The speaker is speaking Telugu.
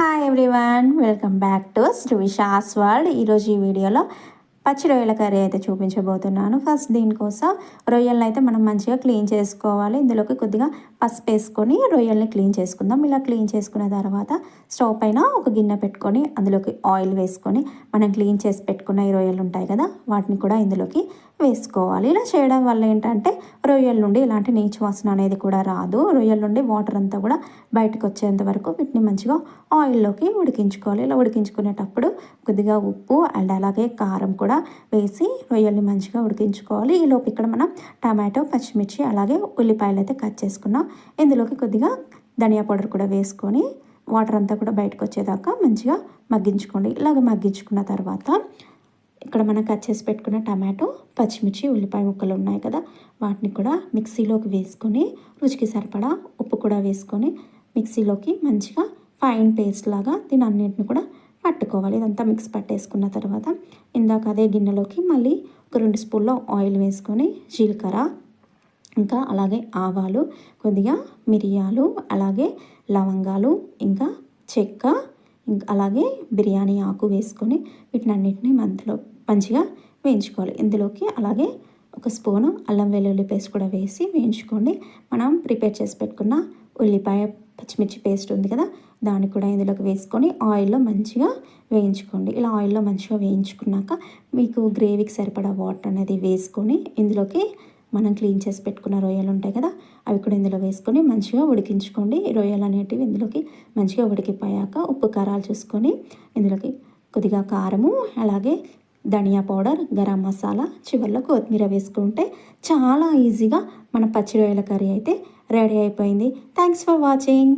Hi everyone, welcome back to Srivisha's world. ఈరోజు ఈ వీడియోలో పచ్చి రొయ్యల కర్రీ అయితే చూపించబోతున్నాను. ఫస్ట్ దీనికోసం రొయ్యలను అయితే మనం మంచిగా క్లీన్ చేసుకోవాలి. ఇందులోకి కొద్దిగా పసుపు వేసుకొని రొయ్యల్ని క్లీన్ చేసుకుందాం. ఇలా క్లీన్ చేసుకున్న తర్వాత స్టవ్ పైన ఒక గిన్నె పెట్టుకొని అందులోకి ఆయిల్ వేసుకొని మనం క్లీన్ చేసి పెట్టుకున్న ఈ రొయ్యలు ఉంటాయి కదా, వాటిని కూడా ఇందులోకి వేసుకోవాలి. ఇలా చేయడం వల్ల ఏంటంటే రొయ్యల నుండి ఇలాంటి నీచు వాసన అనేది కూడా రాదు. రొయ్యల నుండి వాటర్ అంతా కూడా బయటకు వచ్చేంత వరకు వీటిని మంచిగా ఆయిల్లోకి ఉడికించుకోవాలి. ఇలా ఉడికించుకునేటప్పుడు కొద్దిగా ఉప్పు అండ్ అలాగే కారం కూడా వేసి రొయ్యల్ని మంచిగా ఉడికించుకోవాలి. ఈలోపు ఇక్కడ మనం టమాటో, పచ్చిమిర్చి అలాగే ఉల్లిపాయలు అయితే కట్ చేసుకున్నాం. ఇందులోకి కొద్దిగా ధనియా పౌడర్ కూడా వేసుకొని వాటర్ అంతా కూడా బయటకు వచ్చేదాకా మంచిగా మగ్గించుకోండి. ఇలాగ మగ్గించుకున్న తర్వాత ఇక్కడ మనం కట్ చేసి పెట్టుకున్న టమాటో, పచ్చిమిర్చి, ఉల్లిపాయ ముక్కలు ఉన్నాయి కదా, వాటిని కూడా మిక్సీలోకి వేసుకొని రుచికి సరిపడా ఉప్పు కూడా వేసుకొని మిక్సీలోకి మంచిగా ఫైన్ పేస్ట్ లాగా దీని అన్నింటిని కూడా పట్టుకోవాలి. ఇదంతా మిక్స్ పట్టేసుకున్న తర్వాత ఇందాక అదే గిన్నెలోకి మళ్ళీ ఒక 2 స్పూన్ల ఆయిల్ వేసుకొని జీలకర్ర, ఇంకా అలాగే ఆవాలు, కొద్దిగా మిరియాలు, అలాగే లవంగాలు, ఇంకా చెక్క, ఇంకా అలాగే బిర్యానీ ఆకు వేసుకొని వీటిని అన్నింటినీ మధ్యలో మంచిగా వేయించుకోవాలి. ఇందులోకి అలాగే ఒక స్పూను అల్లం వెల్లుల్లి పేస్ట్ కూడా వేసి వేయించుకోండి. మనం ప్రిపేర్ చేసి పెట్టుకున్న ఉల్లిపాయ, పచ్చిమిర్చి పేస్ట్ ఉంది కదా, దాన్ని కూడా ఇందులోకి వేసుకొని ఆయిల్లో మంచిగా వేయించుకోండి. ఇలా ఆయిల్లో మంచిగా వేయించుకున్నాక మీకు గ్రేవీకి సరిపడా వాటర్ అనేది వేసుకొని ఇందులోకి మనం క్లీన్ చేసి పెట్టుకున్న రొయ్యలు ఉంటాయి కదా, అవి కూడా ఇందులో వేసుకొని మంచిగా ఉడికించుకోండి. రొయ్యలు అనేటివి ఇందులోకి మంచిగా ఉడికిపోయాక ఉప్పు కారాలు చూసుకొని ఇందులోకి కొద్దిగా కారము, అలాగే ధనియా పౌడర్, గరం మసాలా, చివరిలో కొత్తిమీర వేసుకుంటే చాలా ఈజీగా మన పచ్చి రొయ్యల కర్రీ అయితే రెడీ అయిపోయింది. Thanks for watching.